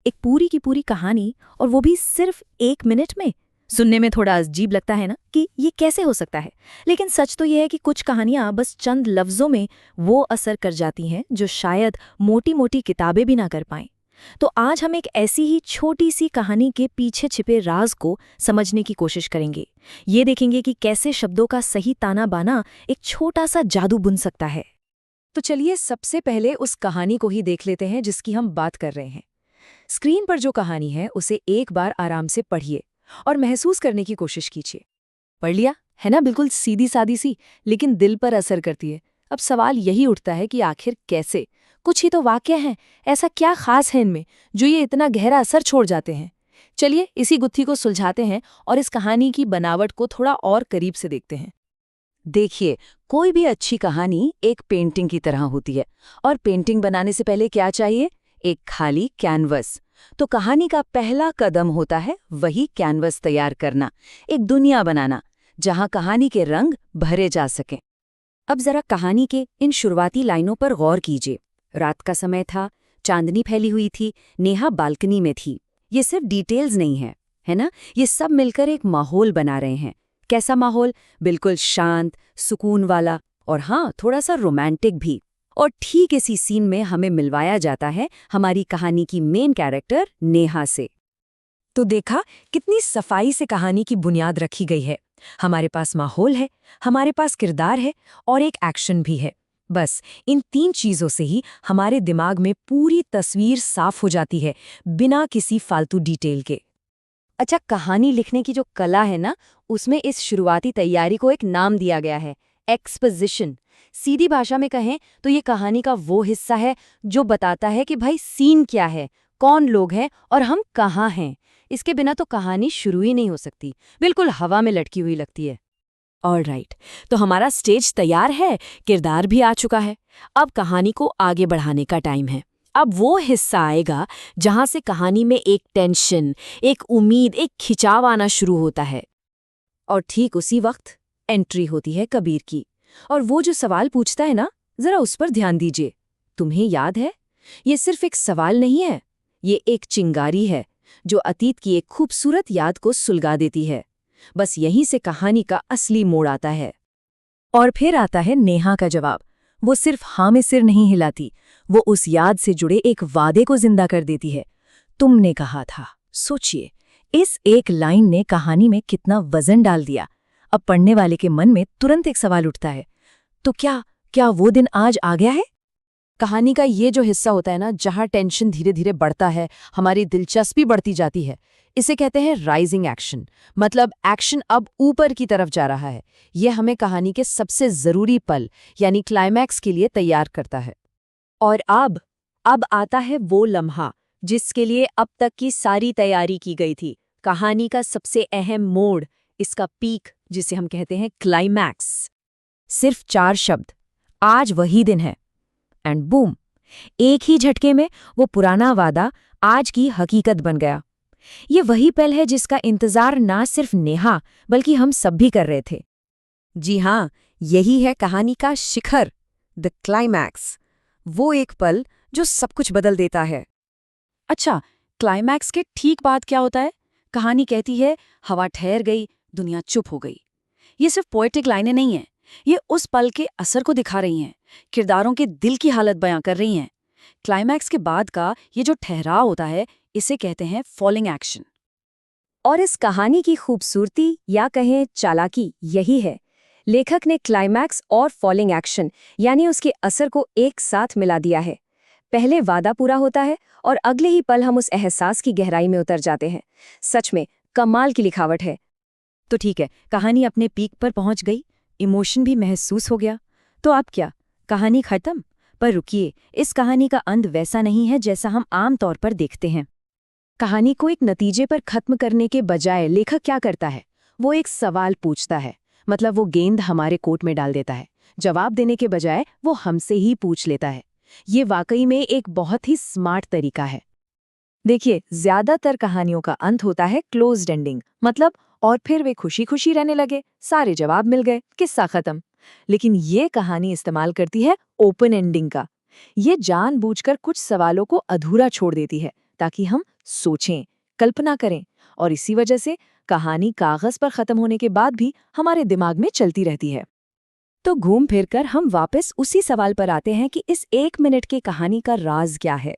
एक पूरी की पूरी कहानी, और वो भी सिर्फ 1 मिनट में। सुनने में थोड़ा अजीब लगता है ना कि ये कैसे हो सकता है, लेकिन सच तो ये है कि कुछ कहानियां बस चंद लफ्जों में वो असर कर जाती हैं जो शायद मोटी मोटी किताबें भी ना कर पाएं। तो आज हम एक ऐसी ही छोटी सी कहानी के पीछे छिपे राज को समझने की कोशिश करेंगे। ये देखेंगे कि कैसे शब्दों का सही ताना बाना एक छोटा सा जादू बुन सकता है। तो चलिए सबसे पहले उस कहानी को ही देख लेते हैं जिसकी हम बात कर रहे हैं। स्क्रीन पर जो कहानी है उसे एक बार आराम से पढ़िए और महसूस करने की कोशिश कीजिए। पढ़ लिया है ना, बिल्कुल सीधी सादी सी, लेकिन दिल पर असर करती है। अब सवाल यही उठता है कि आखिर कैसे? कुछ ही तो वाक्य हैं, ऐसा क्या खास है इनमें जो ये इतना गहरा असर छोड़ जाते हैं? चलिए इसी गुत्थी को सुलझाते हैं और इस कहानी की बनावट को थोड़ा और करीब से देखते हैं। देखिए, कोई भी अच्छी कहानी एक पेंटिंग की तरह होती है, और पेंटिंग बनाने से पहले क्या चाहिए? एक खाली कैनवस। तो कहानी का पहला कदम होता है वही कैनवस तैयार करना, एक दुनिया बनाना जहां कहानी के रंग भरे जा सकें। अब जरा कहानी के इन शुरुआती लाइनों पर गौर कीजिए। रात का समय था, चांदनी फैली हुई थी, नेहा बालकनी में थी। ये सिर्फ डिटेल्स नहीं है ना? ये सब मिलकर एक माहौल बना रहे हैं। कैसा माहौल? बिल्कुल शांत, सुकून वाला, और हाँ, थोड़ा सा रोमांटिक भी। और ठीक इसी सीन में हमें मिलवाया जाता है हमारी कहानी की मेन कैरेक्टर नेहा से। तो देखा कितनी सफाई से कहानी की बुनियाद रखी गई है। हमारे पास माहौल है, हमारे पास किरदार है, और एक एक्शन भी है। बस इन 3 चीजों से ही हमारे दिमाग में पूरी तस्वीर साफ हो जाती है, बिना किसी फालतू डिटेल के। अच्छा, कहानी लिखने की जो कला है ना, उसमें इस शुरुआती तैयारी को एक नाम दिया गया है, एक्सपोजिशन। सीधी भाषा में कहें तो ये कहानी का वो हिस्सा है जो बताता है कि भाई सीन क्या है, कौन लोग हैं और हम कहाँ हैं। इसके बिना तो कहानी शुरू ही नहीं हो सकती, बिल्कुल हवा में लटकी हुई लगती है। ऑलराइट, तो हमारा स्टेज तैयार है, किरदार भी आ चुका है। अब कहानी को आगे बढ़ाने का टाइम है। अब वो हिस्सा आएगा जहां से कहानी में एक टेंशन, एक उम्मीद, एक खिंचाव आना शुरू होता है। और ठीक उसी वक्त एंट्री होती है कबीर की, और वो जो सवाल पूछता है ना, जरा उस पर ध्यान दीजिए। तुम्हें याद है? ये सिर्फ एक सवाल नहीं है, ये एक चिंगारी है जो अतीत की एक खूबसूरत याद को सुलगा देती है। बस यहीं से कहानी का असली मोड़ आता है। और फिर आता है नेहा का जवाब। वो सिर्फ हाँ में सिर नहीं हिलाती, वो उस याद से जुड़े एक वादे को जिंदा कर देती है। तुमने कहा था। सोचिए, इस एक लाइन ने कहानी में कितना वजन डाल दिया। अब पढ़ने वाले के मन में तुरंत एक सवाल उठता है, तो क्या वो दिन आज आ गया है? कहानी का ये जो हिस्सा होता है ना, जहां टेंशन धीरे धीरे बढ़ता है, हमारी दिलचस्पी बढ़ती जाती है, इसे कहते हैं राइजिंग एक्शन। मतलब एक्शन अब ऊपर की तरफ जा रहा है। यह हमें कहानी के सबसे जरूरी पल यानी क्लाइमैक्स के लिए तैयार करता है। और अब आता है वो लम्हा जिसके लिए अब तक की सारी तैयारी की गई थी। कहानी का सबसे अहम मोड़, इसका पीक, जिसे हम कहते हैं क्लाइमैक्स। सिर्फ 4 शब्द, आज वही दिन है, एंड बूम, एक ही झटके में वो पुराना वादा आज की हकीकत बन गया। ये वही पल है जिसका इंतजार ना सिर्फ नेहा बल्कि हम सब भी कर रहे थे। जी हाँ, यही है कहानी का शिखर, द क्लाइमैक्स। वो एक पल जो सब कुछ बदल देता है। अच्छा, क्लाइमैक्स के ठीक बाद क्या होता है? कहानी कहती है हवा ठहर गई, दुनिया चुप हो गई। ये सिर्फ पोएटिक लाइनें नहीं हैं, ये उस पल के असर को दिखा रही हैं, किरदारों के दिल की हालत बयां कर रही हैं। क्लाइमैक्स के बाद का ये जो ठहराव होता है, इसे कहते हैं फॉलिंग एक्शन। और इस कहानी की खूबसूरती या कहें चालाकी यही है। लेखक ने क्लाइमैक्स और फॉलिंग एक्शन यानी उसके असर को एक साथ मिला दिया है। पहले वादा पूरा होता है और अगले ही पल हम उस एहसास की गहराई में उतर जाते हैं। सच में कमाल की लिखावट है। तो ठीक है, कहानी अपने पीक पर पहुंच गई, इमोशन भी महसूस हो गया, तो अब क्या? कहानी खत्म? पर रुकिए, इस कहानी का अंत वैसा नहीं है जैसा हम आम तौर पर देखते हैं। कहानी को एक नतीजे पर खत्म करने के बजाय लेखक क्या करता है? वो एक सवाल पूछता है, मतलब वो गेंद हमारे कोर्ट में डाल देता है। जवाब देने के बजाय वो हमसे ही पूछ लेता है। ये वाकई में एक बहुत ही स्मार्ट तरीका है। देखिए, ज्यादातर कहानियों का अंत होता है क्लोज्ड एंडिंग, मतलब और फिर वे खुशी खुशी रहने लगे, सारे जवाब मिल गए, किस्सा खत्म। लेकिन ये कहानी इस्तेमाल करती है ओपन एंडिंग का। ये जानबूझकर कुछ सवालों को अधूरा छोड़ देती है ताकि हम सोचें, कल्पना करें, और इसी वजह से कहानी कागज पर खत्म होने के बाद भी हमारे दिमाग में चलती रहती है। तो घूम फिरकर हम वापस उसी सवाल पर आते हैं कि इस 1 मिनट की कहानी का राज क्या है।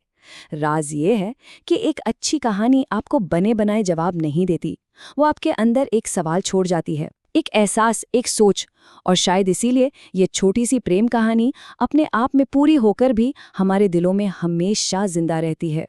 राज ये है कि एक अच्छी कहानी आपको बने बनाए जवाब नहीं देती, वो आपके अंदर एक सवाल छोड़ जाती है, एक एहसास, एक सोच। और शायद इसीलिए ये छोटी सी प्रेम कहानी अपने आप में पूरी होकर भी हमारे दिलों में हमेशा जिंदा रहती है।